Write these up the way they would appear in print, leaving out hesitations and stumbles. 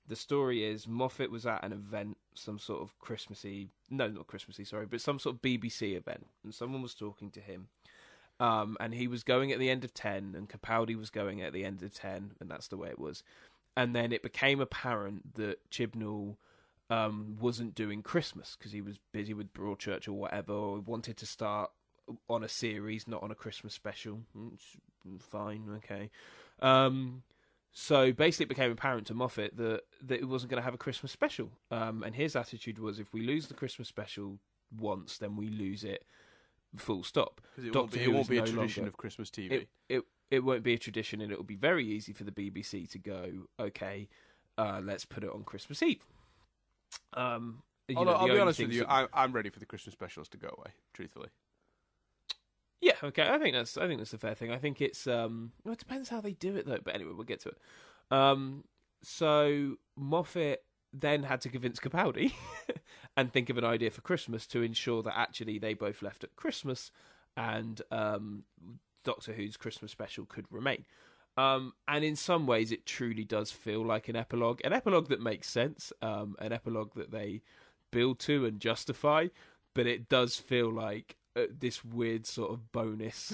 the story is Moffat was at an event, some sort of Christmassy, no, not Christmassy, sorry, but some sort of BBC event, and someone was talking to him, and he was going at the end of 10, and Capaldi was going at the end of 10, and that's the way it was. And then it became apparent that Chibnall wasn't doing Christmas because he was busy with Broadchurch or whatever, or wanted to start on a series, not on a Christmas special. Fine, okay. So basically it became apparent to Moffat that it wasn't going to have a Christmas special. And his attitude was, if we lose the Christmas special once, then we lose it full stop. Because it won't be a tradition of Christmas TV. It won't be a tradition, and it will be very easy for the BBC to go, okay, let's put it on Christmas Eve. I'll be honest with you, I'm ready for the Christmas specials to go away, truthfully. Yeah, okay. I think that's a fair thing. I think it's it depends how they do it though. But anyway, we'll get to it. So Moffat then had to convince Capaldi and think of an idea for Christmas to ensure that actually they both left at Christmas, and Doctor Who's Christmas special could remain. And in some ways, it truly does feel like an epilogue that makes sense, an epilogue that they build to and justify. But it does feel like this weird sort of bonus,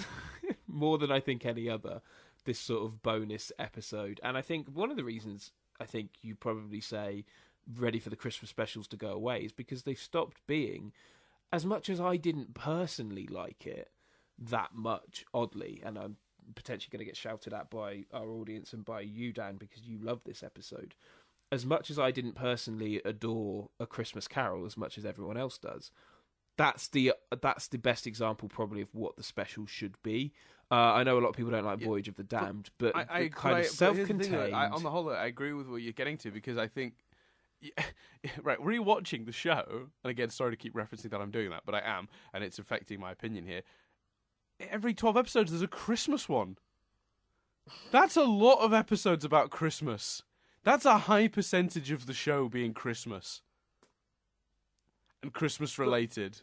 more than I think any other, this sort of bonus episode. And I think one of the reasons I think you probably say ready for the Christmas specials to go away is because they've stopped being, as much as I didn't personally like it that much, oddly, and I'm potentially going to get shouted at by our audience and by you, Dan, because you love this episode. As much as I didn't personally adore A Christmas Carol as much as everyone else does, that's the best example probably of what the special should be. I know a lot of people don't like Voyage of the Damned, but I kind of self-contained. On the whole, I agree with what you're getting to, because I think, right, rewatching the show, and again, sorry to keep referencing that I'm doing that, but I am, and it's affecting my opinion here. Every 12 episodes, there's a Christmas one. That's a lot of episodes about Christmas. That's a high percentage of the show being Christmas. And Christmas related.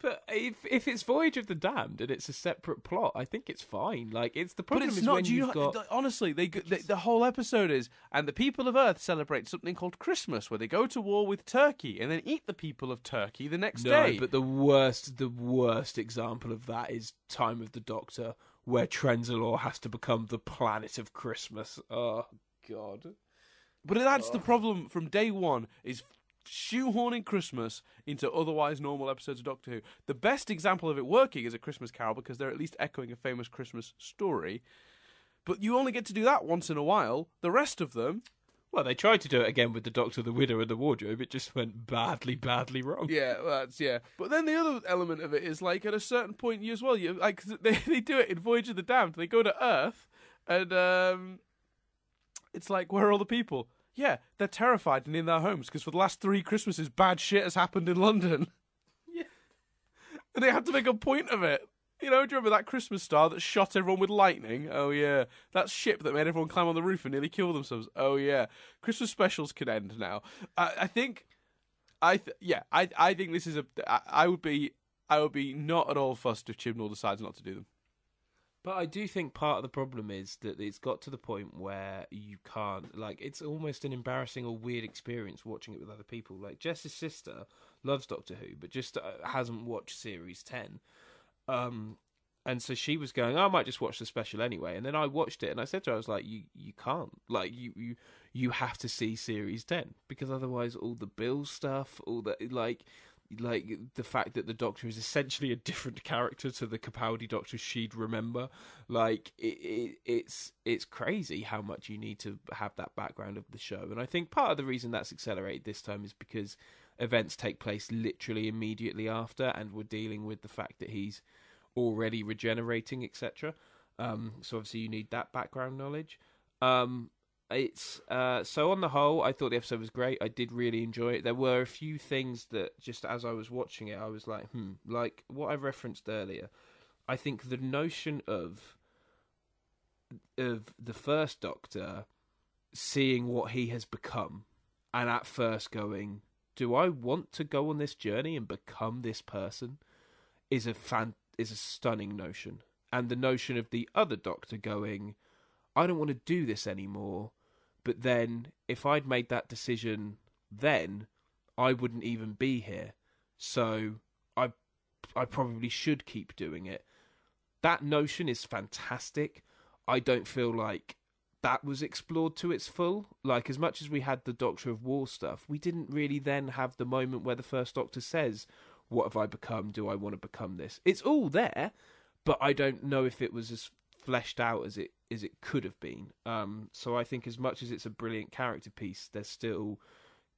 But if it's Voyage of the Damned and it's a separate plot, I think it's fine. Like, it's the problem. But it's is not. when you've got... Honestly, the whole episode is, and the people of Earth celebrate something called Christmas, where they go to war with Turkey and then eat the people of Turkey the next day. No, but the worst example of that is Time of the Doctor, where Trenzalore has to become the planet of Christmas. Oh God! But that's the problem from day one, is shoehorning Christmas into otherwise normal episodes of Doctor Who. The best example of it working is A Christmas Carol, because they're at least echoing a famous Christmas story. But you only get to do that once in a while. The rest of them... Well, they tried to do it again with the Doctor, the Widow, and the Wardrobe. It just went badly wrong. Yeah, But then the other element of it is, like, at a certain point, you as well, you like they do it in Voyage of the Damned. They go to Earth, and it's like, where are all the people? Yeah, they're terrified and in their homes, because for the last 3 Christmases, bad shit has happened in London. Yeah. And they had to make a point of it. You know, do you remember that Christmas star that shot everyone with lightning? Oh, yeah. That ship that made everyone climb on the roof and nearly kill themselves? Oh, yeah. Christmas specials can end now. I think this is I would be not at all fussed if Chibnall decides not to do them. But I do think part of the problem is that it's got to the point where you can't, like, it's almost an embarrassing or weird experience watching it with other people. Like, Jess's sister loves Doctor Who, but just hasn't watched Series 10. And so she was going, I might just watch the special anyway. And then I watched it, and I said to her, I was like, you can't. Like, you have to see Series 10, because otherwise all the Bill stuff, all the, like the fact that the Doctor is essentially a different character to the Capaldi Doctor she'd remember, like it's crazy how much you need to have that background of the show. And I think part of the reason that's accelerated this time is because events take place literally immediately after, and we're dealing with the fact that he's already regenerating, etc. So obviously you need that background knowledge. It's so on the whole, I thought the episode was great. I did really enjoy it. There were a few things that just as I was watching it, I was like, like what I referenced earlier. I think the notion of the first Doctor seeing what he has become, and at first going, do I want to go on this journey and become this person, is a stunning notion. And the notion of the other Doctor going, I don't want to do this anymore, But then, if I'd made that decision then, I wouldn't even be here. So I probably should keep doing it. That notion is fantastic. I don't feel like that was explored to its full. Like, as much as we had the Doctor of War stuff, we didn't really then have the moment where the First Doctor says, what have I become? Do I want to become this? It's all there, but I don't know if it was as fleshed out as it could have been. So I think as much as it's a brilliant character piece, there's still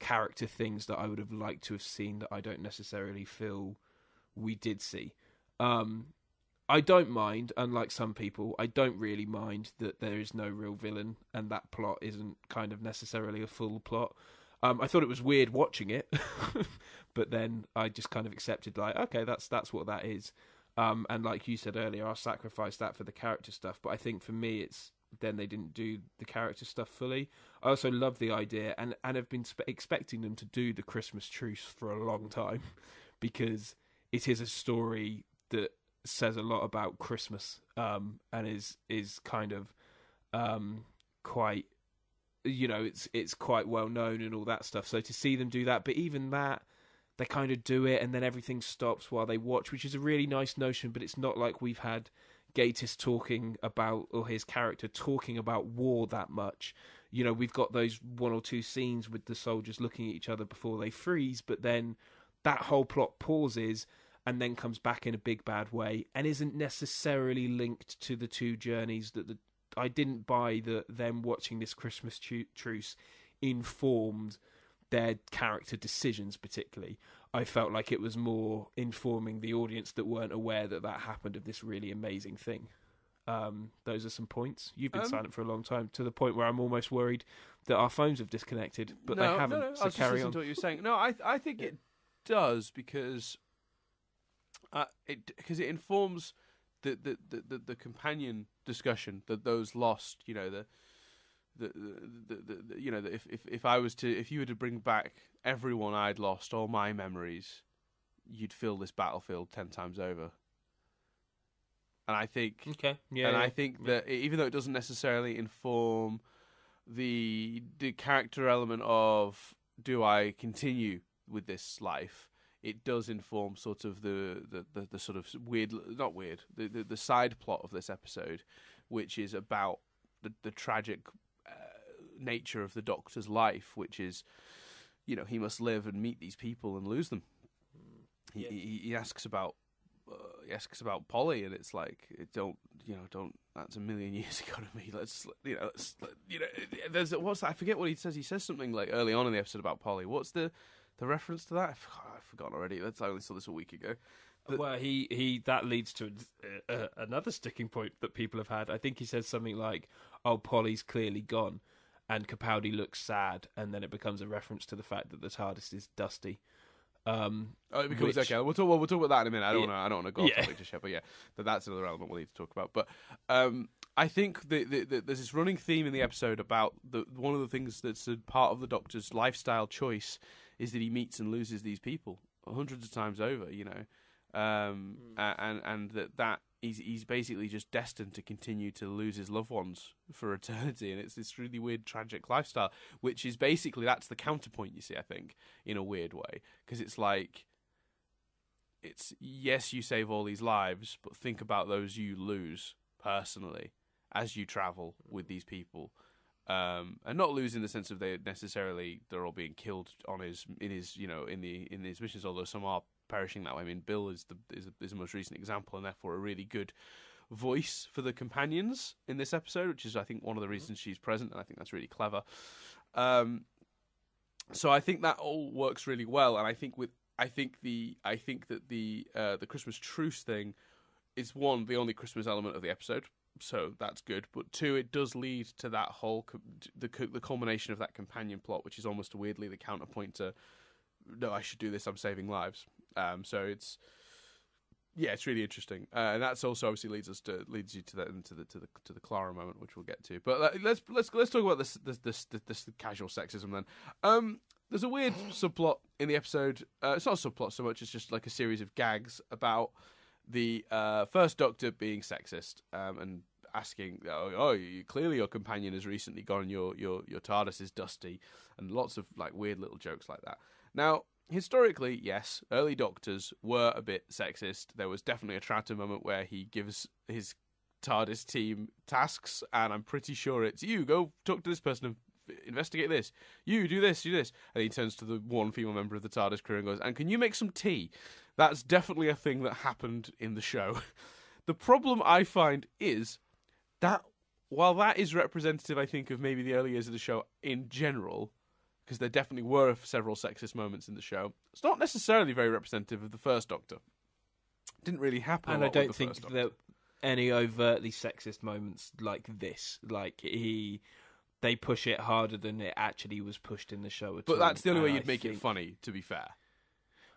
character things that I would have liked to have seen that I don't necessarily feel we did see. I don't mind, unlike some people, I don't really mind that there is no real villain and that plot isn't kind of necessarily a full plot. I thought it was weird watching it, but then I just kind of accepted, like, okay, that's what that is. And like you said earlier, I'll sacrifice that for the character stuff. But I think for me, it's then they didn't do the character stuff fully. I also love the idea and have been expecting them to do the Christmas truce for a long time because it is a story that says a lot about Christmas, and is kind of quite, you know, it's quite well known and all that stuff. So to see them do that, but even that, they kind of do it and then everything stops while they watch, which is a really nice notion. But it's not like we've had Gatiss talking about, or his character talking about war that much. You know, we've got those one or two scenes with the soldiers looking at each other before they freeze, but then that whole plot pauses and then comes back in a big bad way and isn't necessarily linked to the two journeys that I didn't buy that them watching this Christmas truce informed their character decisions particularly. I felt like it was more informing the audience that weren't aware that happened of this really amazing thing. Those are some points. You've been silent for a long time, to the point where I'm almost worried that our phones have disconnected, but they haven't. No. So I was just carry listening on. to what you were saying. No, I think it does because it informs the companion discussion that those lost. You know, you know, if you were to bring back everyone I'd lost, all my memories, you'd fill this battlefield 10 times over. And I think, I think that even though it doesn't necessarily inform the character element of do I continue with this life, it does inform sort of the sort of the side plot of this episode, which is about the tragic nature of the Doctor's life, which is, you know, he must live and meet these people and lose them. He asks about Polly, and it's like, don't that's a million years ago to me. There's I forget what he says. He says something like early on in the episode about Polly. What's the reference to that? I've forgotten already. I only saw this a week ago. But, well, he that leads to another sticking point that people have had. I think he says something like, "Oh, Polly's clearly gone," and Capaldi looks sad, and then it becomes a reference to the fact that the TARDIS is dusty. It becomes okay. We'll talk about that in a minute. I don't want to go off topic just yet, but yeah, that's another element we'll need to talk about. But I think there's this running theme in the episode about one of the things that's a part of the Doctor's lifestyle choice is that he meets and loses these people hundreds of times over. You know. And that he's basically just destined to continue to lose his loved ones for eternity, and it's this really weird, tragic lifestyle, which is basically, that's the counterpoint, you see, I think, in a weird way, because it's like, it's, yes, you save all these lives, but think about those you lose personally as you travel with these people. And not lose in the sense of they're all being killed in his missions, although some are perishing that way. I mean, Bill is the most recent example, and therefore a really good voice for the companions in this episode, which is, I think, one of the reasons she's present, and I think that's really clever. So I think that all works really well, and I think that the Christmas truce thing is, one, the only Christmas element of the episode, so that's good. But two, it does lead to that whole the culmination of that companion plot, which is almost weirdly the counterpoint to, no, I should do this, I'm saving lives. So it's really interesting, and that's also obviously leads you to the Clara moment, which we'll get to. But let's talk about this casual sexism then. There's a weird subplot in the episode. It's not a subplot so much; it's just like a series of gags about the First Doctor being sexist, and asking, clearly your companion has recently gone, your TARDIS is dusty, and lots of like weird little jokes like that. Now, historically, yes, early Doctors were a bit sexist. There was definitely a Troughton moment where he gives his TARDIS team tasks, and I'm pretty sure it's, you go talk to this person and investigate this. You do this, and he turns to the one female member of the TARDIS crew and goes, "And can you make some tea?" That's definitely a thing that happened in the show. The problem I find is that while that is representative, I think, of maybe the early years of the show in general, because there definitely were several sexist moments in the show, it's not necessarily very representative of the first Doctor. It didn't really happen. And a I lot with don't the think first Doctor. that any overtly sexist moments like this, like they push it harder than it actually was pushed in the show at all. But that's the only way And you'd I make it think- funny, to be fair.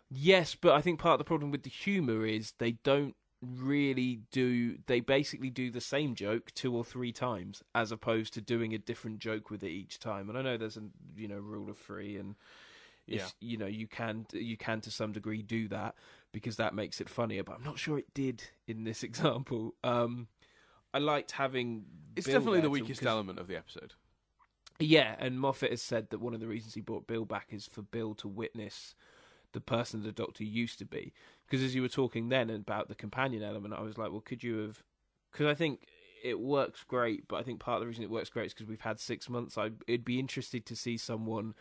Yes, but I think part of the problem with the humour is they don't really do. They basically do the same joke 2 or 3 times, as opposed to doing a different joke with it each time. And I know there's a rule of 3, and if, you can to some degree do that because that makes it funnier. But I'm not sure it did in this example. I liked having. It's Bill definitely there the weakest element of the episode. Yeah, and Moffat has said that one of the reasons he brought Bill back is for Bill to witness the person the Doctor used to be. Because as you were talking then about the companion element, I was like, well, could you have... Because I think it works great, but I think part of the reason it works great is because we've had 6 months. It'd be interested to see someone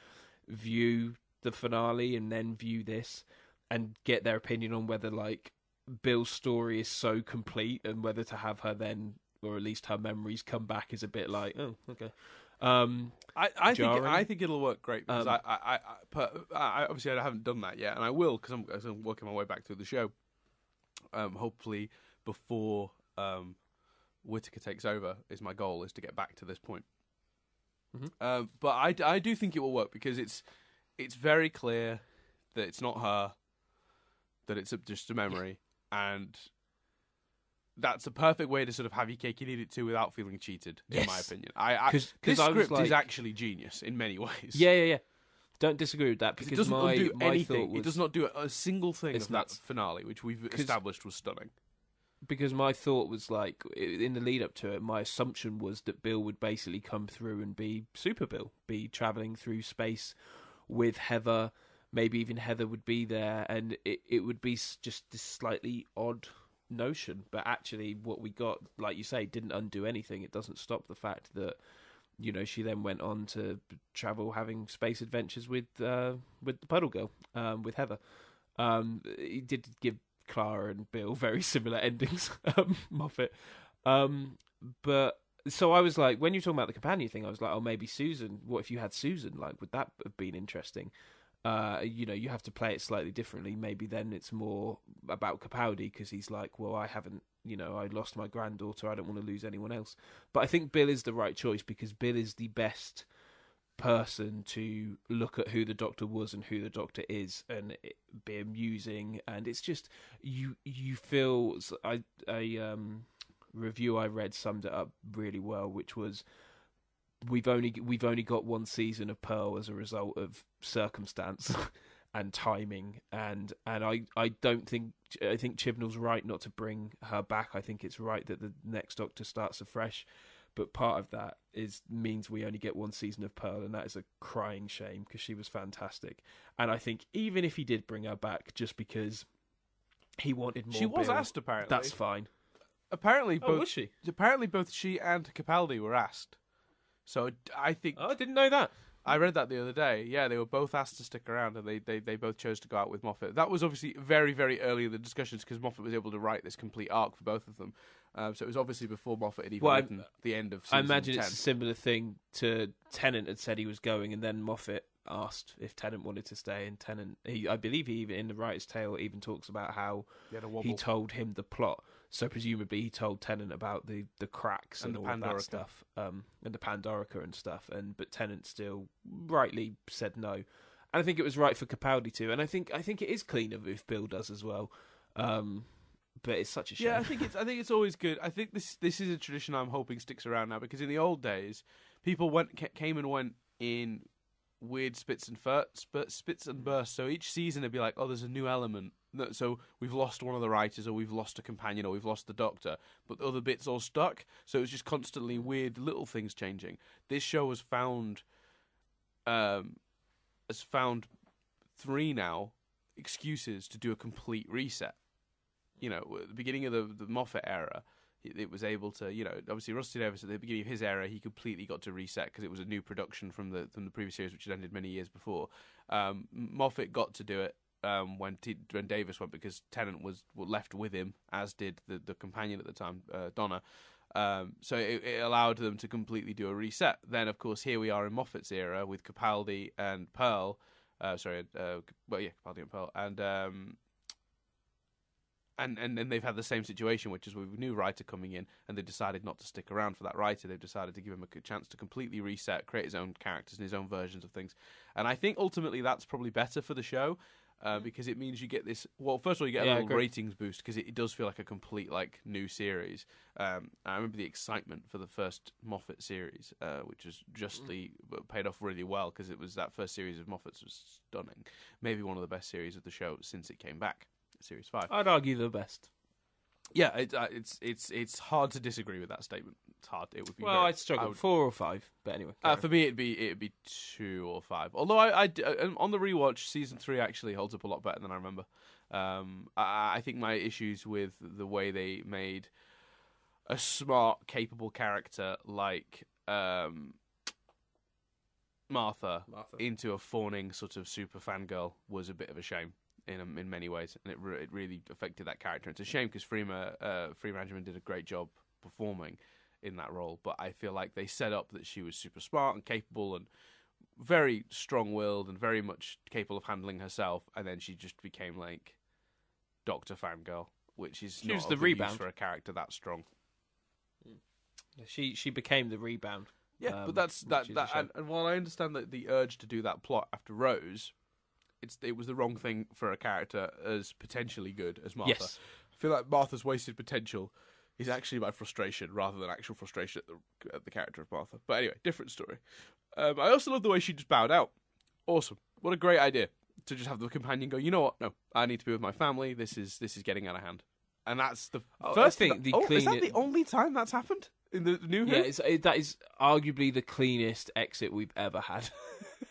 view the finale and then view this and get their opinion on whether, like, Bill's story is so complete and whether to have her then, or at least her memories come back is a bit like, oh, okay. I think it'll work great because I obviously I haven't done that yet, and I will because I'm working my way back through the show. Hopefully before Whittaker takes over is my goal, is to get back to this point. Mm-hmm. But I do think it will work because it's very clear that it's not her, that it's just a memory, and that's a perfect way to sort of have your cake and eat it too without feeling cheated, in my opinion. This script is actually genius in many ways. Yeah. Don't disagree with that because it doesn't undo anything. It does not do a single thing of that finale, which we've established was stunning. Because my thought was like, in the lead up to it, my assumption was that Bill would basically come through and be Super Bill, be travelling through space with Heather. Maybe even Heather would be there, and it would be just this slightly odd notion. But actually what we got, like you say, didn't undo anything. It doesn't stop the fact that she then went on to travel having space adventures with the Puddle Girl, with Heather. It did give Clara and Bill very similar endings, Moffat. But so I was like, when you were talking about the companion thing, I was like, oh, maybe Susan. What if you had Susan? Like, would that have been interesting? You have to play it slightly differently. Maybe then it's more about Capaldi because he's like, well, I haven't, I lost my granddaughter. I don't want to lose anyone else. But I think Bill is the right choice because Bill is the best person to look at who the Doctor was and who the Doctor is and it be amusing. And it's just, you feel, a review I read summed it up really well, which was, we've only got one season of Pearl as a result of circumstance and timing, and I think Chibnall's right not to bring her back. I think it's right that the next Doctor starts afresh, but part of that means we only get one season of Pearl, and that is a crying shame because she was fantastic. And I think even if he did bring her back just because he wanted more, she was Bill, asked apparently. that's fine. Apparently, was she? Apparently, both she and Capaldi were asked. So I think I didn't know that. I read that the other day. Yeah, they were both asked to stick around, and they both chose to go out with Moffat. That was obviously very, very early in the discussions because Moffat was able to write this complete arc for both of them. So it was obviously before Moffat had even written the end of season 10. I imagine it's a similar thing to Tennant had said he was going, and then Moffat asked if Tennant wanted to stay, and Tennant, I believe he even, in the writer's tale, even talks about how he told him the plot. So presumably he told Tennant about the cracks and all of that stuff, and the Pandorica and stuff. But Tennant still rightly said no. And I think it was right for Capaldi too. And I think it is cleaner if Bill does as well. But it's such a shame. Yeah, I think it's always good. I think this is a tradition I'm hoping sticks around now because in the old days, people came and went in weird spits and bursts. So each season it'd be like, oh, there's a new element So we've lost one of the writers, or we've lost a companion, or we've lost the Doctor, but the other bits all stuck. So it's just constantly weird little things changing. This show has found 3 now excuses to do a complete reset. You know, at the beginning of the Moffat era, it was able to, you know, obviously Rusty Davies at the beginning of his era, he completely got to reset because it was a new production from the previous series, which had ended many years before. Moffat got to do it when Davis went, because Tennant was left with him, as did the companion at the time, Donna. So it allowed them to completely do a reset. Then, of course, here we are in Moffat's era with Capaldi and Pearl. Capaldi and Pearl, and then they've had the same situation, which is with a new writer coming in, and they decided not to stick around for that writer. They've decided to give him a chance to completely reset, create his own characters and his own versions of things. And I think ultimately that's probably better for the show, because it means you get this. Well, first of all, you get a little ratings boost, because it does feel like a complete new series. I remember the excitement for the first Moffat series, which was justly paid off really well, because it was that first series of Moffat's was stunning, maybe one of the best series of the show since it came back. Series 5. I'd argue the best. Yeah, it's hard to disagree with that statement. It's hard. It would be. Well, I'd struggle. 4 or 5, but anyway. For me, it'd be 2 or 5. Although I on the rewatch, season 3 actually holds up a lot better than I remember. I think my issues with the way they made a smart, capable character like Martha into a fawning sort of super fangirl was a bit of a shame. In many ways, and it really affected that character. It's a shame because Freema Agyeman did a great job performing in that role, but I feel like they set up that she was super smart and capable and very strong-willed and very much capable of handling herself, and then she just became like Doctor fangirl, which is she not was the a good rebound use for a character that strong. She became the rebound. Yeah, but that's that. And while I understand that the urge to do that plot after Rose, it was the wrong thing for a character as potentially good as Martha. Yes. I feel like Martha's wasted potential is actually my frustration rather than actual frustration at the character of Martha. But anyway, different story. I also love the way she just bowed out. Awesome. What a great idea to just have the companion go, you know what? No, I need to be with my family. This is getting out of hand. And that's the first thing. Is that the only time that's happened in the new Who? Yeah, that is arguably the cleanest exit we've ever had.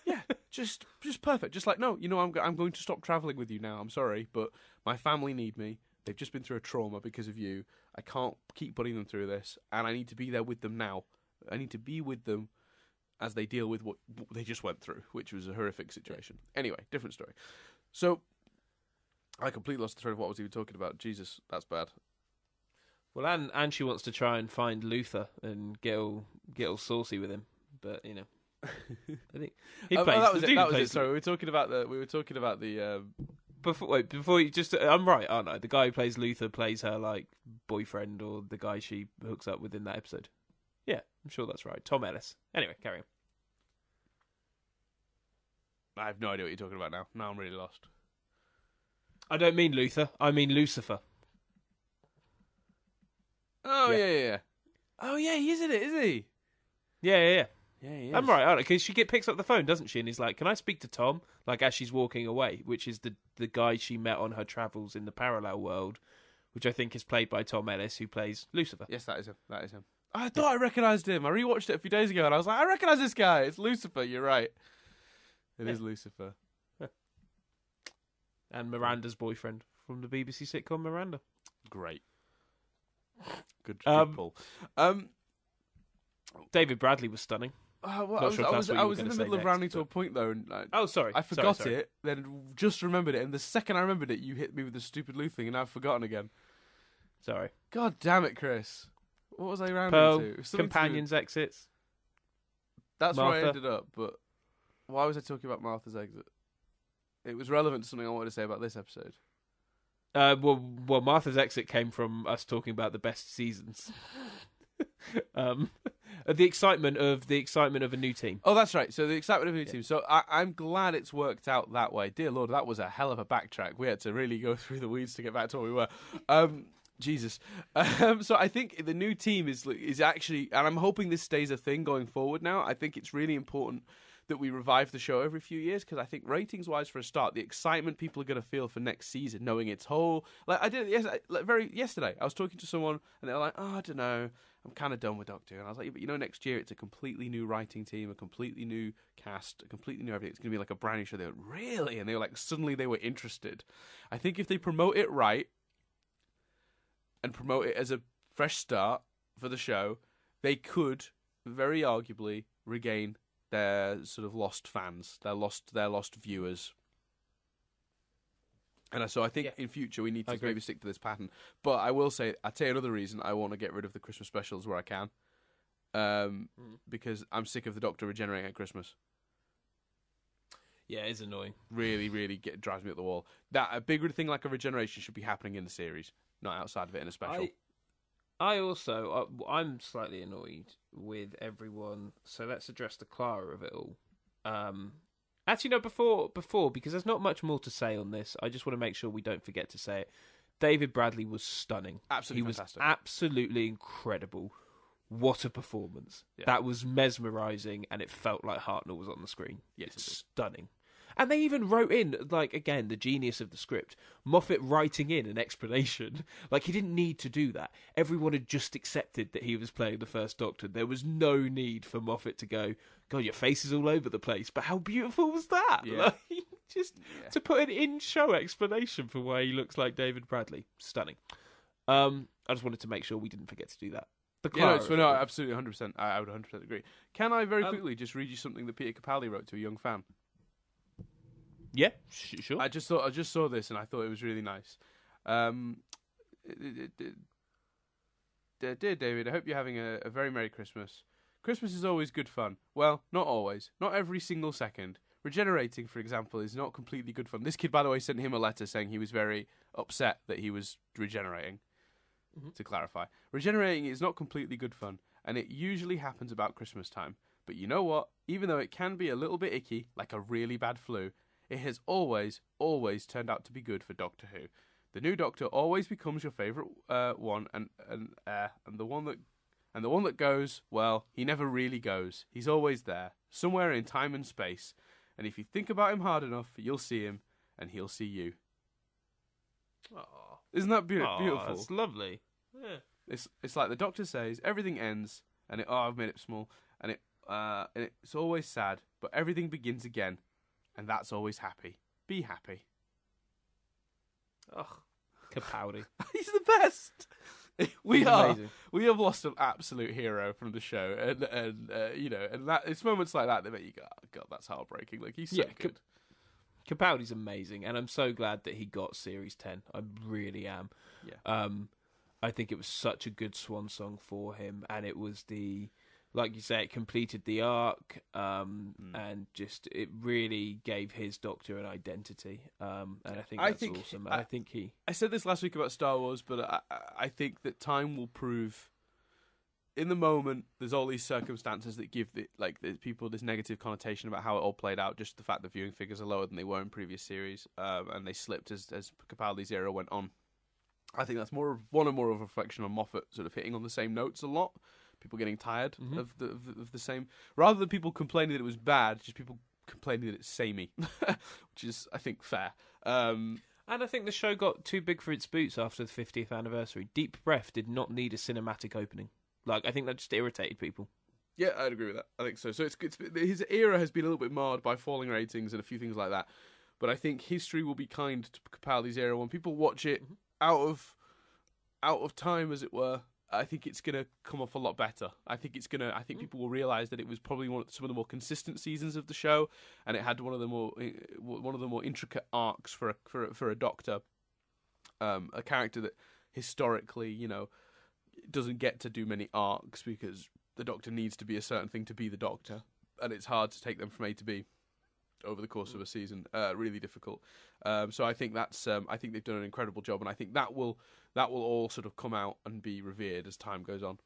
Yeah, just perfect. Just like, no, you know, I'm going to stop travelling with you now. I'm sorry, but my family need me. They've just been through a trauma because of you. I can't keep putting them through this, and I need to be there with them now. I need to be with them as they deal with what they just went through, which was a horrific situation. Anyway, different story. So, I completely lost the thread of what I was even talking about. Jesus, that's bad. Well, and she wants to try and find Luther and get all saucy with him, but you know. I think he plays. That was it. Sorry, we were talking about the. Before you just, I'm right, aren't I? The guy who plays Luther plays her like boyfriend, or the guy she hooks up with in that episode. Yeah, I'm sure that's right. Tom Ellis. Anyway, carry on. I have no idea what you're talking about now. Now I'm really lost. I don't mean Luther. I mean Lucifer. Oh yeah. Oh yeah, he is in it, is he? Yeah. Yeah, he is. I'm right, aren't I? Because she picks up the phone, doesn't she? And he's like, "Can I speak to Tom?" Like as she's walking away, which is the guy she met on her travels in the parallel world, which I think is played by Tom Ellis, who plays Lucifer. Yes, that is him. I thought I recognised him. I rewatched it a few days ago, and I was like, I recognise this guy. It's Lucifer. You're right. It is Lucifer. And Miranda's boyfriend from the BBC sitcom Miranda. Great. Good pull. David Bradley was stunning. I was in the middle of rounding to a point though. And sorry. I forgot it, then just remembered it, and the second I remembered it, you hit me with the stupid Lou thing, and I've forgotten again. Sorry. God damn it, Chris. What was I rounding Pearl, to? companions exits. That's Martha. where I ended up, but why was I talking about Martha's exit? It was relevant to something I wanted to say about this episode. Well, Martha's exit came from us talking about the best seasons. The excitement of a new team. Oh, that's right. So the excitement of a new team. So I'm glad it's worked out that way. Dear Lord, that was a hell of a backtrack. We had to really go through the weeds to get back to where we were. Jesus. So I think the new team is actually, and I'm hoping this stays a thing going forward now. I think it's really important that we revive the show every few years, because I think ratings-wise, for a start, the excitement people are going to feel for next season, knowing its whole... Like, I did it yesterday. I was talking to someone, and they were like, I don't know, I'm kind of done with Doctor Who. And I was like, but next year it's a completely new writing team, a completely new cast, a completely new everything. It's going to be like a brand new show. They went, really? And they were like, suddenly they were interested. I think if they promote it right, and promote it as a fresh start for the show, they could very arguably regain their sort of lost fans, their lost viewers. And so I think in future we need to maybe stick to this pattern. But I will say, I'll tell you another reason I want to get rid of the Christmas specials where I can, because I'm sick of the Doctor regenerating at Christmas. Yeah, it's annoying. Really, really drives me up the wall. That a bigger thing like a regeneration should be happening in the series, not outside of it in a special. I'm slightly annoyed with everyone. So let's address the Clara of it all. Actually, no, before, because there's not much more to say on this. I just want to make sure we don't forget to say it. David Bradley was stunning. Absolutely He fantastic. was absolutely incredible. What a performance. Yeah. That was mesmerising, and it felt like Hartnell was on the screen. Yes, it's stunning. And they even wrote in, like, again, the genius of the script, Moffat writing in an explanation. Like, he didn't need to do that. Everyone had just accepted that he was playing the First Doctor. There was no need for Moffat to go, God, your face is all over the place. But how beautiful was that? Yeah. Like, to put an in-show explanation for why he looks like David Bradley. Stunning. I just wanted to make sure we didn't forget to do that. No, absolutely, 100%. I would 100% agree. Can I very quickly just read you something that Peter Capaldi wrote to a young fan? Yeah, sure. I just saw this and I thought it was really nice. Dear David, I hope you're having a very Merry Christmas. Christmas is always good fun. Well, not always. Not every single second. Regenerating, for example, is not completely good fun. This kid, by the way, sent him a letter saying he was very upset that he was regenerating. Mm-hmm. To clarify, regenerating is not completely good fun, and it usually happens about Christmas time. But you know what? Even though it can be a little bit icky, like a really bad flu, it has always turned out to be good for Doctor Who. The new Doctor always becomes your favourite one, and the one that goes, well, he never really goes. He's always there, somewhere in time and space. And if you think about him hard enough, you'll see him, and he'll see you. Aww. Isn't that beautiful? That's lovely. Yeah. It's like the Doctor says, everything ends, and I've made it small, and it's always sad, but everything begins again, and that's always happy. Be happy. Ugh, Capaldi. He's the best. We have lost an absolute hero from the show, and that it's moments like that make you go, oh, God, that's heartbreaking. Like, he's so good. Capaldi's amazing, and I'm so glad that he got Series 10. I really am. Yeah. I think it was such a good swan song for him, and it was like you say, it completed the arc, and just it really gave his Doctor an identity. And I think that's awesome. And I said this last week about Star Wars, but I think that time will prove. In the moment, there's all these circumstances that give the people this negative connotation about how it all played out. Just the fact that viewing figures are lower than they were in previous series, and they slipped as Capaldi's era went on. I think that's more of a reflection on Moffat sort of hitting on the same notes a lot. People getting tired of the same, rather than people complaining that it was bad. Just people complaining that it's samey, which is, I think, fair. And I think the show got too big for its boots after the 50th anniversary. Deep Breath did not need a cinematic opening. Like, I think that just irritated people. Yeah, I'd agree with that. I think so. So it's his era has been a little bit marred by falling ratings and a few things like that. But I think history will be kind to Capaldi's era when people watch it out of time, as it were. I think it's gonna come off a lot better. I think people will realise that it was probably some of the more consistent seasons of the show, and it had one of the more intricate arcs for a Doctor, a character that historically, doesn't get to do many arcs because the Doctor needs to be a certain thing to be the Doctor, and it's hard to take them from A to B over the course of a season. Really difficult. So I think I think they've done an incredible job, and I think that will all sort of come out and be revered as time goes on.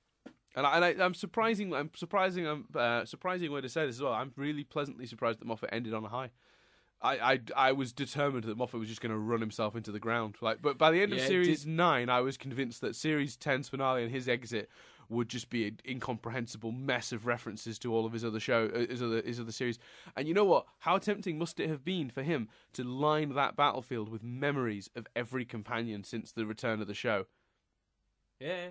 And I'm surprising way to say this as well. I'm really pleasantly surprised that Moffat ended on a high. I was determined that Moffat was just going to run himself into the ground. But by the end of Series 9, I was convinced that Series 10's finale and his exit would just be an incomprehensible mess of references to all of his other his other series. And you know what? How tempting must it have been for him to line that battlefield with memories of every companion since the return of the show? Yeah.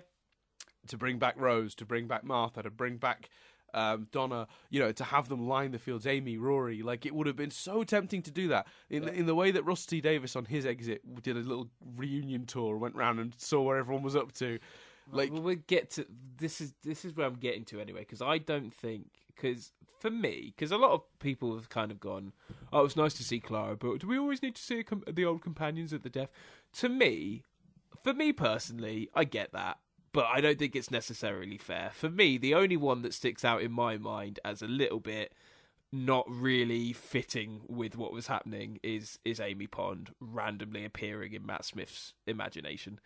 To bring back Rose, to bring back Martha, to bring back Donna, to have them line the fields, Amy, Rory. Like, it would have been so tempting to do that in the way that Russell T Davies on his exit did a little reunion tour, went round and saw where everyone was up to. Like, we'll get to this is where I'm getting to anyway, because I don't think, because for me, because a lot of people have kind of gone, oh, it's nice to see Clara, but do we always need to see the old companions at the death? For me personally, I get that. But I don't think it's necessarily fair. For me, the only one that sticks out in my mind as a little bit not really fitting with what was happening is Amy Pond randomly appearing in Matt Smith's imagination.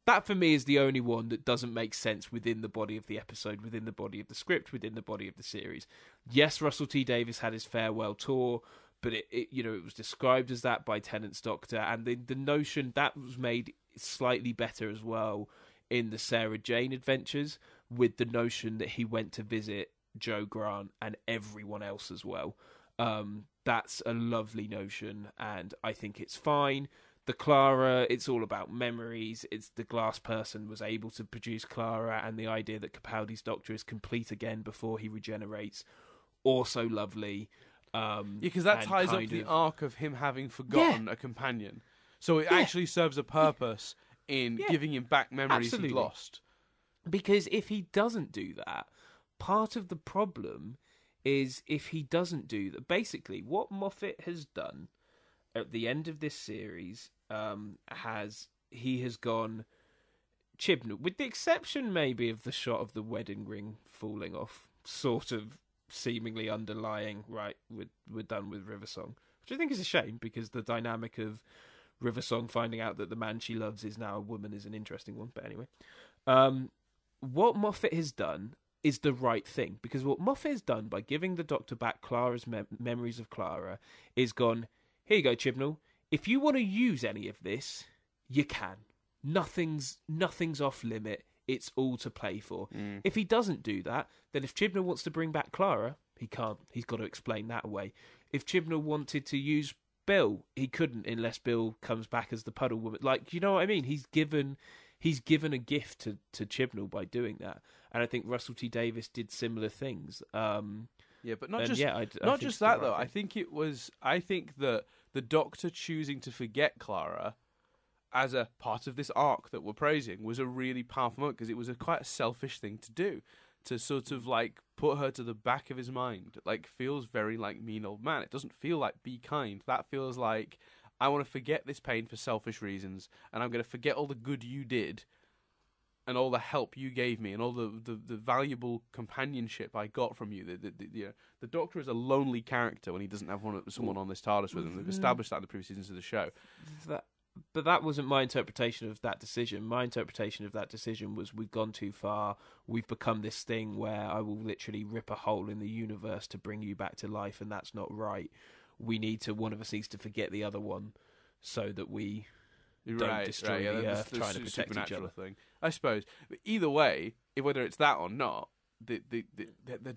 That, for me, is the only one that doesn't make sense within the body of the episode, within the body of the script, within the body of the series. Yes, Russell T Davies had his farewell tour, but it was described as that by Tennant's Doctor, and the notion that was made slightly better as well in the Sarah Jane Adventures, with the notion that he went to visit Joe Grant and everyone else as well. That's a lovely notion, and I think it's fine. The Clara, it's all about memories. It's the glass person was able to produce Clara, and the idea that Capaldi's Doctor is complete again before he regenerates, also lovely. Because that ties up the arc of him having forgotten a companion. So it actually serves a purpose in giving him back memories he'd lost. Because if he doesn't do that, part of the problem is if he doesn't do that. Basically, what Moffat has done at the end of this series he has gone Chibnall, with the exception maybe of the shot of the wedding ring falling off, sort of seemingly underlying, right, we're done with Riversong, which I think is a shame, because the dynamic of Riversong finding out that the man she loves is now a woman is an interesting one. But anyway, what Moffat has done is the right thing, because what Moffat has done by giving the Doctor back Clara's memories of Clara is gone, here you go, Chibnall. If you want to use any of this, you can. Nothing's off limit. It's all to play for. If he doesn't do that, then if Chibnall wants to bring back Clara, he can't. He's got to explain that away. If Chibnall wanted to use Bill, he couldn't unless Bill comes back as the puddle woman. Like, you know what I mean? He's given a gift to Chibnall by doing that, and I think Russell T Davies did similar things. But not just that though. I think that the Doctor choosing to forget Clara as a part of this arc that we're praising was a really powerful moment, because it was quite a selfish thing to do, to sort of like put her to the back of his mind. Like, feels very like mean old man. It doesn't feel like be kind. That feels like I want to forget this pain for selfish reasons, and I'm going to forget all the good you did and all the help you gave me and all the valuable companionship I got from you. The Doctor is a lonely character when he doesn't have someone on this TARDIS with him. They've established that in the previous seasons of the show. But that wasn't my interpretation of that decision. My interpretation of that decision was, we've gone too far. We've become this thing where I will literally rip a hole in the universe to bring you back to life, and that's not right. One of us needs to forget the other one so that we don't destroy the Earth trying to protect each other. Thing, I suppose. But either way, whether it's that or not, the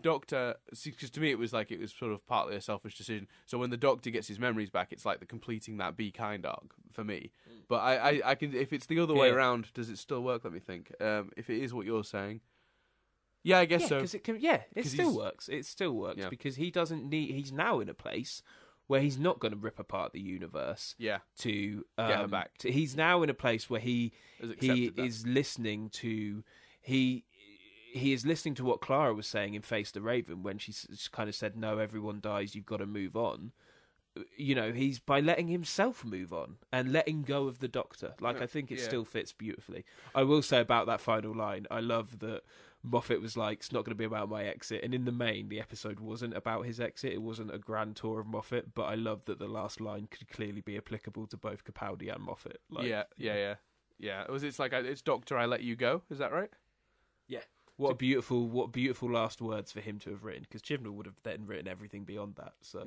Doctor, because to me it was sort of partly a selfish decision. So when the Doctor gets his memories back, it's like the completing that be kind arc for me. But I can, if it's the other way around, does it still work? Let me think. If it is what you're saying, I guess so. It still works. It still works because he doesn't need. He's now in a place where he's not going to rip apart the universe. To get her back. He's now in a place where he is listening to He is listening to what Clara was saying in Face the Raven when she kind of said, no, everyone dies, you've got to move on. He's by letting himself move on and letting go of the Doctor. I think it still fits beautifully. I will say about that final line, I love that Moffat was like, it's not going to be about my exit. And in the main, the episode wasn't about his exit. It wasn't a grand tour of Moffat, but I love that the last line could clearly be applicable to both Capaldi and Moffat. It's Doctor, I let you go. Is that right? Yeah. What beautiful last words for him to have written, because Chibnall would have then written everything beyond that. So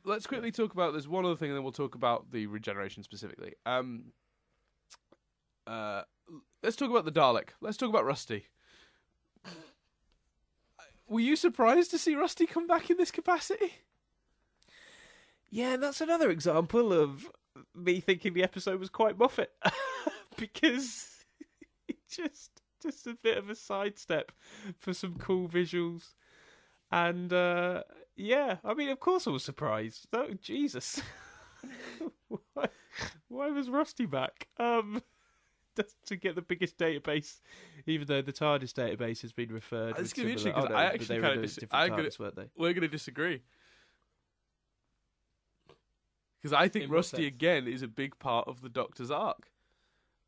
let's quickly talk about. There's one other thing, and then we'll talk about the regeneration specifically. Let's talk about the Dalek. Let's talk about Rusty, Were you surprised to see Rusty come back in this capacity? Yeah, and that's another example of me thinking the episode was quite Moffat. Because it just a bit of a sidestep for some cool visuals. And yeah, I mean, of course I was surprised. Oh, Jesus. Why was Rusty back? Just to get the biggest database, even though the TARDIS database has been referred. It's going to be interesting because I actually kind of we're going to disagree. Because I think Rusty again is a big part of the Doctor's arc.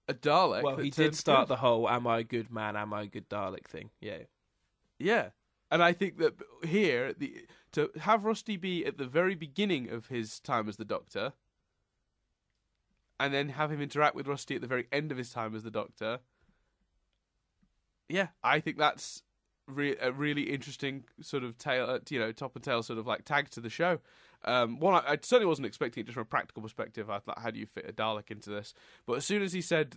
A Dalek. Well, he did start the whole "Am I a good man? Am I a good Dalek?" thing. Yeah, yeah, and I think that here to have Rusty be at the very beginning of his time as the Doctor, and then have him interact with Rusty at the very end of his time as the Doctor. Yeah, I think that's a really interesting sort of tail, top and tail sort of like tag to the show. One, I certainly wasn't expecting it just from a practical perspective. I thought, how do you fit a Dalek into this? But as soon as he said,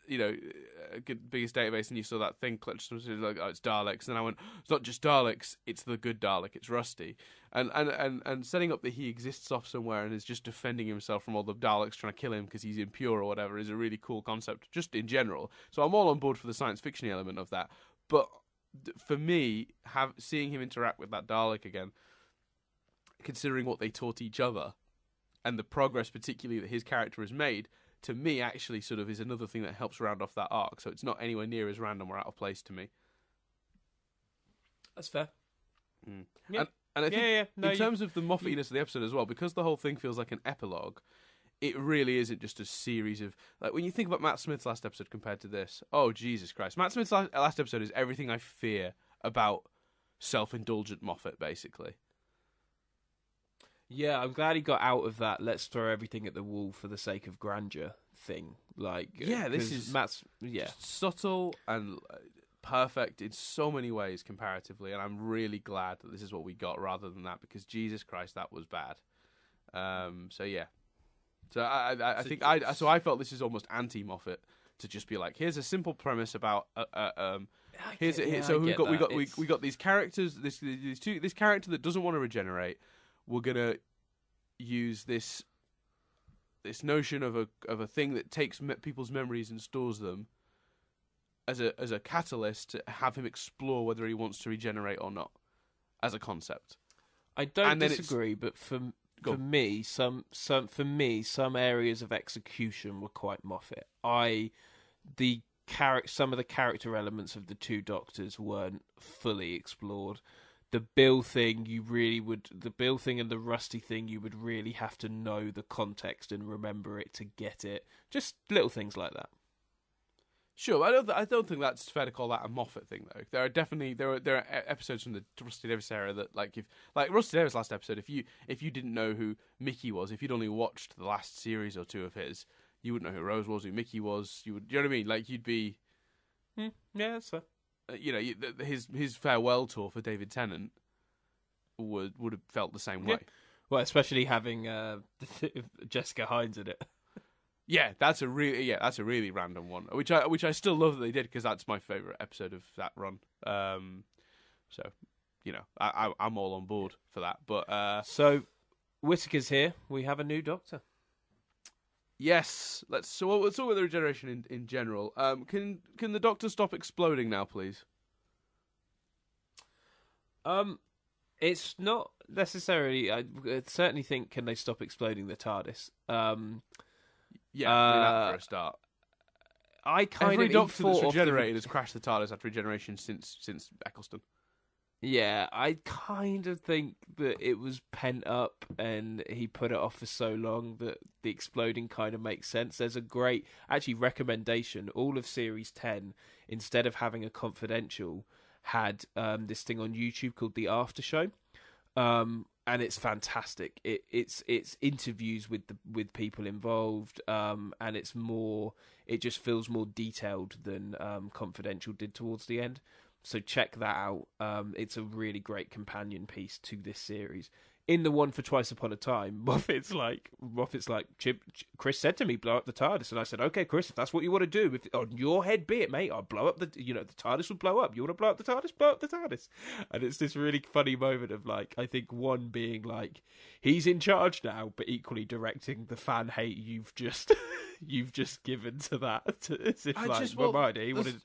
biggest database, and you saw that thing, like, oh, it's Daleks, and then I went, it's not just Daleks, it's the good Dalek, it's Rusty. And setting up that he exists off somewhere and is just defending himself from all the Daleks trying to kill him because he's impure or whatever is a really cool concept, just in general. So I'm all on board for the science fiction element of that. But for me, seeing him interact with that Dalek again, considering what they taught each other and the progress particularly that his character has made, to me actually sort of is another thing that helps round off that arc. So it's not anywhere near as random or out of place to me. That's fair. Mm. Yeah. And I think in terms of the Moffatiness of the episode as well, because the whole thing feels like an epilogue, it really isn't just a series of... Like, when you think about Matt Smith's last episode compared to this, oh, Jesus Christ. Matt Smith's last episode is everything I fear about self-indulgent Moffat, basically. Yeah, I'm glad he got out of that let's throw everything at the wall for the sake of grandeur thing. Like, yeah, this is subtle and perfect in so many ways comparatively, and I'm really glad that this is what we got rather than that, because Jesus Christ, that was bad. So yeah. So I think I felt this is almost anti-Moffat to just be like, here's a simple premise about so we got these characters, this character that doesn't want to regenerate. We're gonna use this notion of a thing that takes people's memories and stores them as a catalyst to have him explore whether he wants to regenerate or not, as a concept. I don't disagree, but for me, some areas of execution were quite Moffat. Some of the character elements of the two Doctors weren't fully explored. The Bill thing, the Bill thing and the Rusty thing, you would really have to know the context and remember it to get it. Just little things like that. Sure, I don't think that's fair to call that a Moffat thing though. There are episodes from the Rusty Davies era that like Rusty Davies' last episode, if you didn't know who Mickey was, if you'd only watched the last series or two of his, you wouldn't know who Rose was, who Mickey was. You know what I mean? Like you'd be, yeah, that's fair. His farewell tour for David Tennant would have felt the same way. Well, especially having Jessica Hines in it. Yeah, that's a really random one, which I still love that they did, because that's my favourite episode of that run. So I'm all on board for that. But so Whittaker's here. We have a new Doctor. Yes, let's talk about the regeneration in general. Can the Doctor stop exploding now, please? It's not necessarily. I certainly think, can they stop exploding the TARDIS? Yeah, that for a start. Every Doctor that's regenerated has crashed the TARDIS after regeneration since Eccleston. Yeah, I kind of think that it was pent up and he put it off for so long that the exploding kind of makes sense. There's a great, actually, recommendation. All of Series 10, instead of having a confidential, had this thing on YouTube called The After Show. And it's fantastic. It's interviews with people involved, and it just feels more detailed than Confidential did towards the end. So check that out. It's a really great companion piece to this series. in the one for Twice Upon a Time, Moffat's like, Chris said to me, blow up the TARDIS, and I said, okay, Chris, if that's what you want to do, if on your head be it, mate, I'll blow up the TARDIS will blow up. You want to blow up the TARDIS? Blow up the TARDIS. And it's this really funny moment of like, I think one being like, he's in charge now, but equally directing the fan hate you've just given to that. As if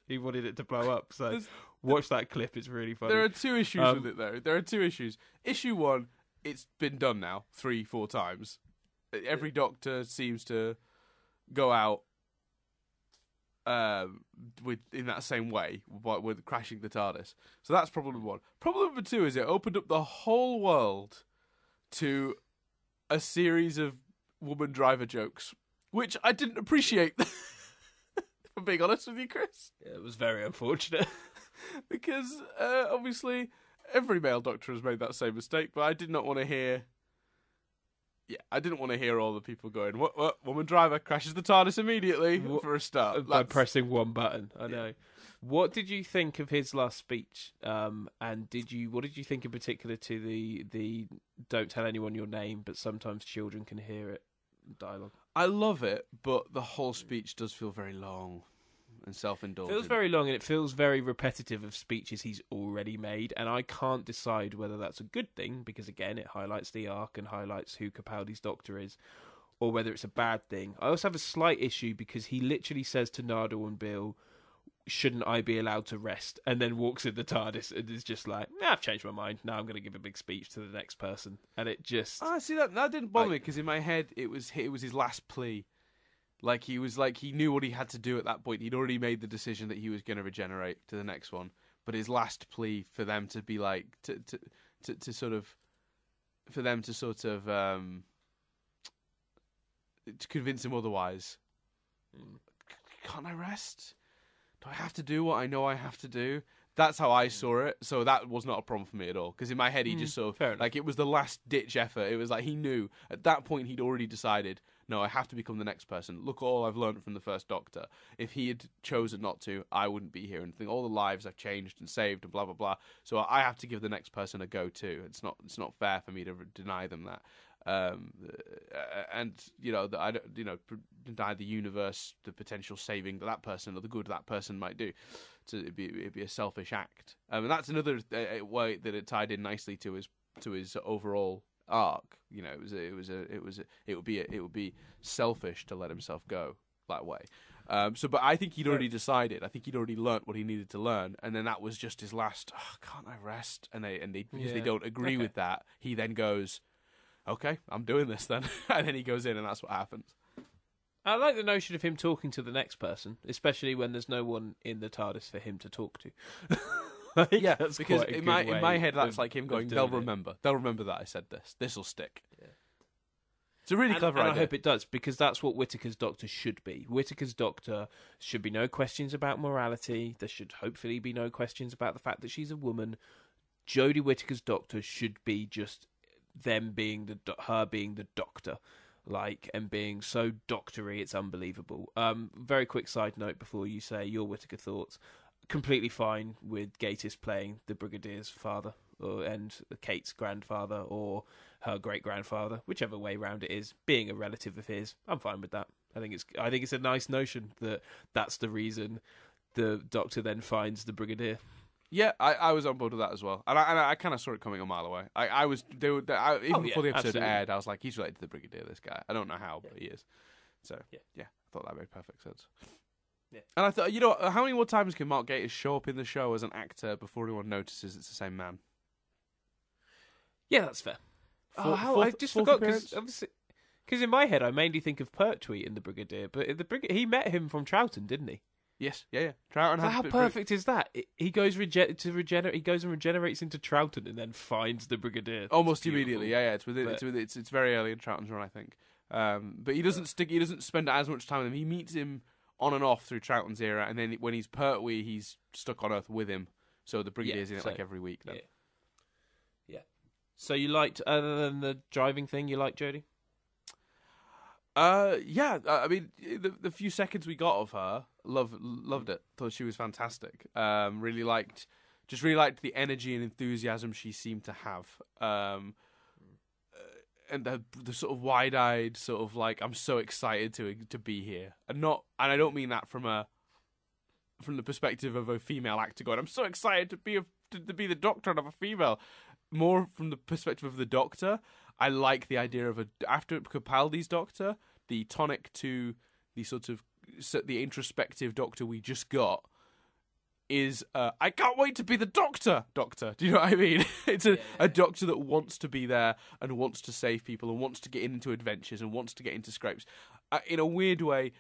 he wanted it to blow up. So watch that clip; it's really funny. There are two issues with it, though. There are two issues. Issue one, it's been done now 3-4 times. Every Doctor seems to go out in that same way, with crashing the TARDIS. So that's problem one. Problem number two is it opened up the whole world to a series of woman driver jokes, which I didn't appreciate. If I'm being honest with you, Chris. Yeah, it was very unfortunate. Because obviously every male Doctor has made that same mistake, but I did not want to hear. Yeah, I didn't want to hear all the people going, "What? Woman driver crashes the TARDIS immediately for a start by pressing one button." I know. Yeah. What did you think of his last speech? And what did you think in particular to the "Don't tell anyone your name, but sometimes children can hear it" dialogue? I love it, but the whole speech does feel very long and self-indulgent. It feels very long, and it feels very repetitive of speeches he's already made, and I can't decide whether that's a good thing, because again, it highlights the arc and highlights who Capaldi's Doctor is, or whether it's a bad thing. I also have a slight issue, because he literally says to Nardole and Bill, "Shouldn't I be allowed to rest?" and then walks in the TARDIS and is just like, "I've changed my mind, now I'm going to give a big speech to the next person." And it just... see, that didn't bother me, because in my head, it was his last plea. Like, he knew what he had to do at that point. He'd already made the decision that he was going to regenerate to the next one. But his last plea for them to be like, to convince him otherwise. Can't I rest? Do I have to do what I know I have to do? That's how I saw it. So that was not a problem for me at all. Because in my head, he just sort of, like, it was the last ditch effort. It was like he knew at that point he'd already decided, no, I have to become the next person. Look at all I've learned from the first Doctor. If he had chosen not to, I wouldn't be here. And think all the lives I've changed and saved and blah blah blah. So I have to give the next person a go too. It's not fair for me to deny them that. And I don't deny the universe the potential saving that person or the good that person might do. So it'd be a selfish act. And that's another way that it tied in nicely to his overall arc. It would be selfish to let himself go that way. But I think he'd already decided. I think he'd already learnt what he needed to learn, and then that was just his last. Oh, can't I rest? And they because they don't agree with that, he then goes, "Okay, I'm doing this then," and then he goes in, and that's what happens. I like the notion of him talking to the next person, especially when there's no one in the TARDIS for him to talk to. Yeah, that's because in my head that's like him going, "They'll remember. They'll remember that I said this. This'll stick." Yeah. It's a really clever idea. I hope it does, because that's what Whittaker's Doctor should be. Whittaker's Doctor should be no questions about morality. There should hopefully be no questions about the fact that she's a woman. Jodie Whittaker's Doctor should be just them being her being the Doctor, and being so doctory, it's unbelievable. Very quick side note before you say your Whittaker thoughts. Completely fine with Gatiss playing the Brigadier's father, and Kate's grandfather, or her great-grandfather, whichever way round it is, being a relative of his. I'm fine with that. I think it's a nice notion that that's the reason the Doctor then finds the Brigadier. Yeah, I was on board with that as well, and I kind of saw it coming a mile away. Even before the episode aired, I was like, he's related to the Brigadier, this guy. I don't know how, but he is. So yeah, I thought that made perfect sense. Yeah. And I thought, how many more times can Mark Gatiss show up in the show as an actor before anyone notices it's the same man? Yeah, that's fair. I just forgot, because in my head I mainly think of Pertwee in the Brigadier, but he met him from Troughton, didn't he? Yes, yeah. Troughton. So how perfect is that? He goes He goes and regenerates into Troughton and then finds the Brigadier. Almost immediately. Yeah. It's very early in Troughton's run, I think. But he doesn't spend as much time with him. He meets him on and off through Troughton's era, and then when he's Pertwee, he's stuck on Earth with him. So the Brigadier's in it every week. Then. Yeah. So you liked, other than the driving thing, you liked Jodie? Yeah. I mean, the few seconds we got of her, loved it. Thought she was fantastic. Really liked the energy and enthusiasm she seemed to have. and the sort of wide-eyed sort of like, I'm so excited to be here, and I don't mean that from the perspective of a female actor going, I'm so excited to be the Doctor and of a female. More from the perspective of the Doctor, I like the idea of after Capaldi's Doctor, the tonic to the sort of the introspective Doctor we just got is I can't wait to be the Doctor. Do you know what I mean? It's a Doctor that wants to be there and wants to save people and wants to get into adventures and wants to get into scrapes. In a weird way,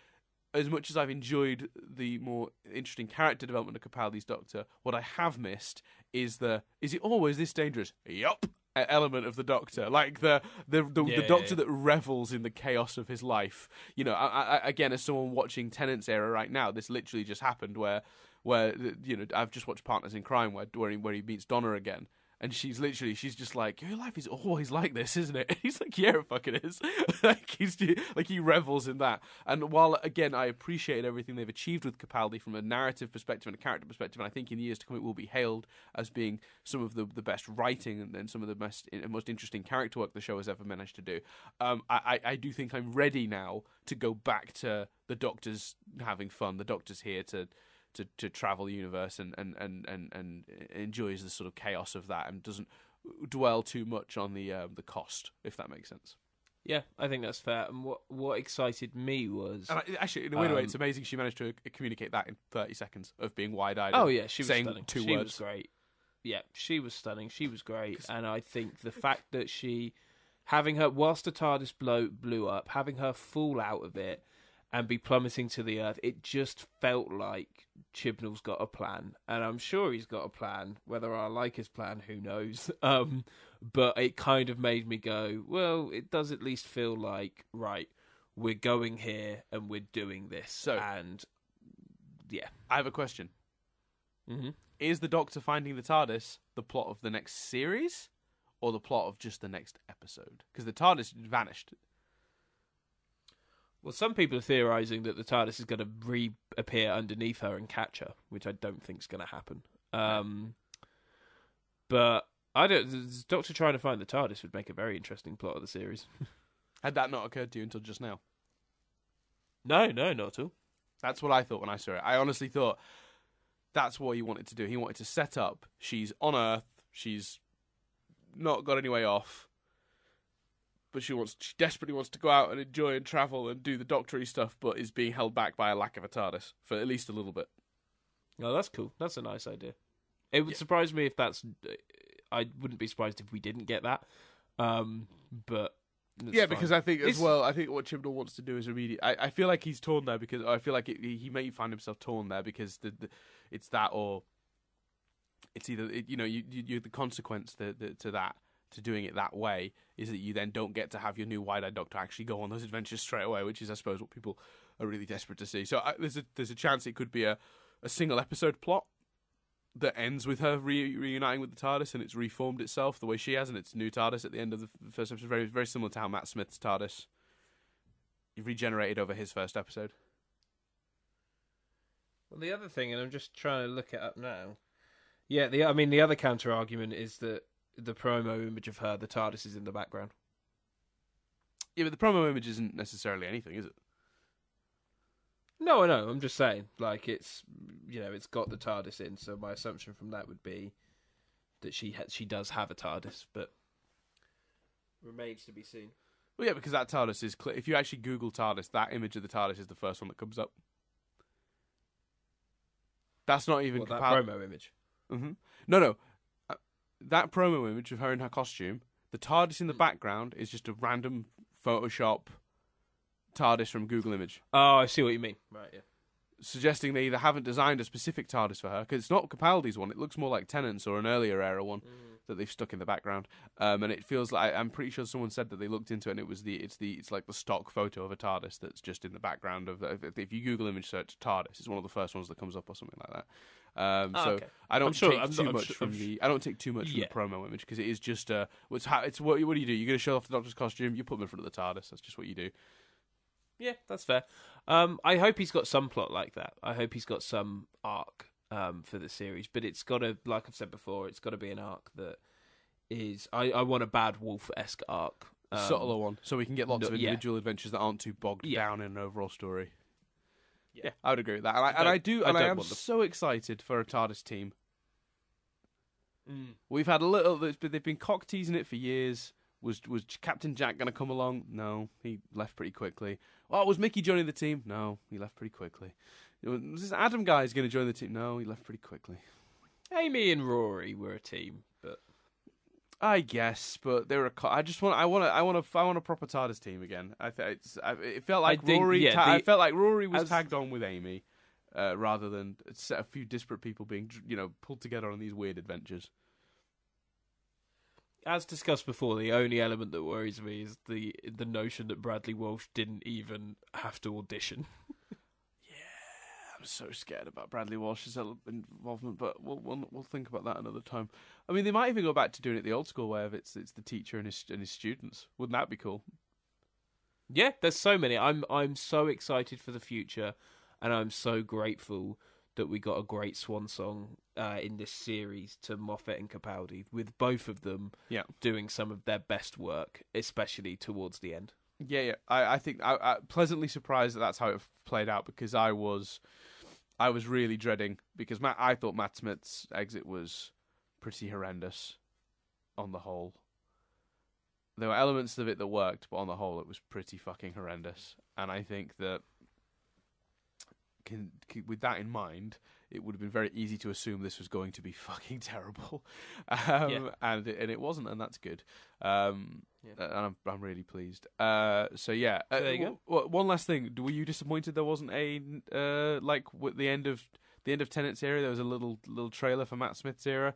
as much as I've enjoyed the more interesting character development of Capaldi's Doctor, what I have missed is is it always this dangerous? Yup. Element of the Doctor, like the Doctor that revels in the chaos of his life. You know, I again, as someone watching Tennant's era right now, this literally just happened where you know, I've just watched Partners in Crime where he meets Donna again, and she's just like, your life is always like this, isn't it? And he's like, yeah, it fucking is. He revels in that. And while again I appreciate everything they've achieved with Capaldi from a narrative perspective and a character perspective, and I think in the years to come it will be hailed as being some of the best writing and some of the most interesting character work the show has ever managed to do. I do think I'm ready now to go back to the Doctor's having fun. The Doctor's here to travel the universe and enjoys the sort of chaos of that and doesn't dwell too much on the cost, if that makes sense. Yeah, I think that's fair. And what excited me was... Actually, in a weird way, it's amazing she managed to communicate that in 30 seconds of being wide-eyed. Oh, yeah, she was saying stunning. Two she words. Was great. Yeah, she was stunning. She was great. And I think the fact that having her, whilst the TARDIS blew up, having her fall out of it and be plummeting to the earth, it just felt like Chibnall's got a plan. And I'm sure he's got a plan. Whether I like his plan, who knows? But it kind of made me go, well, it does at least feel like, right, we're going here and we're doing this. So, and, yeah. I have a question. Mm-hmm. Is the Doctor finding the TARDIS the plot of the next series or the plot of just the next episode? Because the TARDIS vanished. Well, some people are theorising that the TARDIS is going to reappear underneath her and catch her, which I don't think is going to happen. But the Doctor trying to find the TARDIS would make a very interesting plot of the series. Had that not occurred to you until just now? No, not at all. That's what I thought when I saw it. I honestly thought that's what he wanted to do. He wanted to set up, she's on Earth, she's not got any way off, but she desperately wants to go out and enjoy and travel and do the doctory stuff, but is being held back by a lack of a TARDIS for at least a little bit. Oh, that's cool. That's a nice idea. It would surprise me if that's... I wouldn't be surprised if we didn't get that. But... Yeah, because I think as well, I think what Chibnall wants to do is immediate. I feel like he's torn there because I feel like he may find himself torn there because it's that or it's either you the consequence to that, to doing it that way, is that you then don't get to have your new wide-eyed Doctor actually go on those adventures straight away, which is, I suppose, what people are really desperate to see. So there's a chance it could be a single episode plot that ends with her reuniting with the TARDIS and it's reformed itself the way she has, and it's new TARDIS at the end of the first episode. Very, very similar to how Matt Smith's TARDIS regenerated over his first episode. Well, the other thing, and I'm just trying to look it up now. Yeah, the other counter argument is that the promo image of her, the TARDIS, is in the background. Yeah, but the promo image isn't necessarily anything, is it? No, I know. I'm just saying, like, it's got the TARDIS in, so my assumption from that would be that she does have a TARDIS, but remains to be seen. Well, yeah, because that TARDIS is clear. If you actually Google TARDIS, that image of the TARDIS is the first one that comes up. That's not even that promo image. Mm-hmm. No. That promo image of her in her costume, the TARDIS in the background is just a random Photoshop TARDIS from Google image. Oh, I see what you mean. Right, yeah. Suggesting they either haven't designed a specific TARDIS for her, because it's not Capaldi's one, it looks more like Tennant's or an earlier era one that they've stuck in the background. And it feels like, I'm pretty sure someone said that they looked into it and it was it's like the stock photo of a TARDIS that's just in the background of if you Google image search TARDIS, it's one of the first ones that comes up or something like that. Okay. I don't take too much from the promo image, because it is just what do you do? You're going to show off the Doctor's costume, you put him in front of the TARDIS. That's just what you do. Yeah, that's fair. I hope he's got some plot like that. I hope he's got some arc for the series, but it's got to, like I've said before, it's got to be an arc that is. I want a Bad Wolf-esque arc subtler one, so we can get lots of yeah. individual adventures that aren't too bogged Yeah. down in an overall story. Yeah. I would agree with that, and I am so excited for a TARDIS team. We've had a little. They've been cock teasing it for years. Was Captain Jack going to come along? No, he left pretty quickly. Oh, was Mickey joining the team? No, he left pretty quickly. Was this Adam guy going to join the team? No, he left pretty quickly. Amy and Rory were a team, but I guess, but they were I want a proper TARDIS team again. It felt like I felt like Rory was tagged on with Amy, rather than a few disparate people being pulled together on these weird adventures. As discussed before, the only element that worries me is the notion that Bradley Walsh didn't even have to audition. I'm so scared about Bradley Walsh's involvement, but we'll think about that another time. I mean, they might even go back to doing it the old school way of it's the teacher and his students. Wouldn't that be cool? Yeah, there's so many. I'm so excited for the future, and I'm so grateful that we got a great swan song in this series to Moffat and Capaldi, with both of them doing some of their best work, especially towards the end. Yeah. I think I'm pleasantly surprised that that's how it played out, because I was really dreading, because I thought Matt Smith's exit was pretty horrendous on the whole. There were elements of it that worked, but on the whole it was pretty fucking horrendous. And I think that with that in mind, it would have been very easy to assume this was going to be fucking terrible. And it wasn't, and that's good. And I'm really pleased. There you go. One last thing: were you disappointed there wasn't a with the end of Tennant's era? There was a little trailer for Matt Smith's era.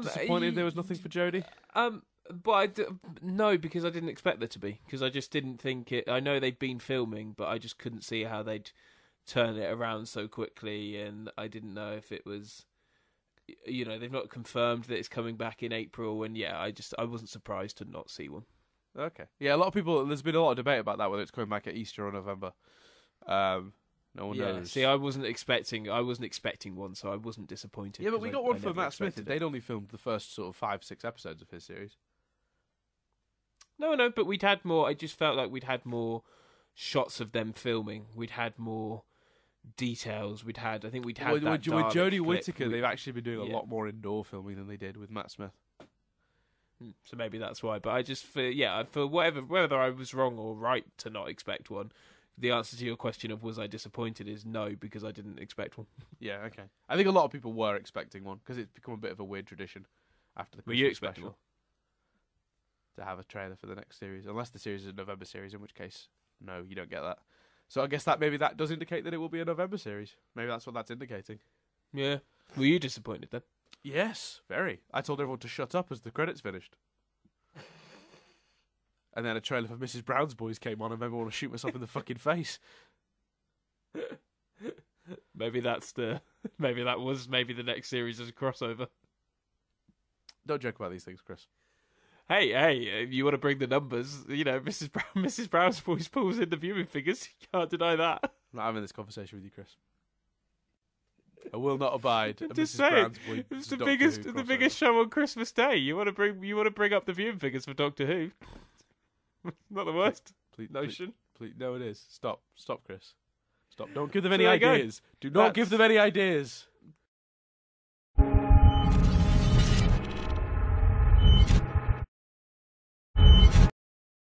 Disappointed there was nothing for Jodie. But no, because I didn't expect there to be. Because I just didn't think it. I know they'd been filming, but I just couldn't see how they'd turn it around so quickly, and I didn't know if it was. They've not confirmed that it's coming back in April, and I wasn't surprised to not see one. Okay, yeah, a lot of people. There's been a lot of debate about that, whether it's coming back at Easter or November. No one knows. See, I wasn't expecting one, so I wasn't disappointed. Yeah, but we got one for Matt Smith. They'd only filmed the first sort of 5-6 episodes of his series. No, but we'd had more. I just felt like we'd had more shots of them filming. We'd had more details. I think we'd had that with Jodie Whittaker. They've actually been doing a lot more indoor filming than they did with Matt Smith. So maybe that's why. But I just for whether I was wrong or right to not expect one. The answer to your question of was I disappointed is no, because I didn't expect one. Yeah, okay. I think a lot of people were expecting one, because it's become a bit of a weird tradition after the Christmas Were you expecting special to have a trailer for the next series, unless the series is a November series, in which case, no, you don't get that. So I guess maybe that does indicate that it will be a November series. Maybe that's what that's indicating. Yeah. Were you disappointed then? Yes, very. I told everyone to shut up as the credits finished. And then a trailer for Mrs. Brown's Boys came on, and made me want to shoot myself in the fucking face. Maybe the next series is a crossover. Don't joke about these things, Chris. Hey, if you want to bring the numbers, Mrs. Brown's Boys pulls in the viewing figures. You can't deny that. I'm not having this conversation with you, Chris. I will not abide. Just Mrs. saying, Brown's Boys it's the biggest show on Christmas Day. You want to bring up the viewing figures for Doctor Who. Not the worst notion. Please, no, it is. Stop, Chris. Stop. Don't give them any ideas. Do not give them any ideas.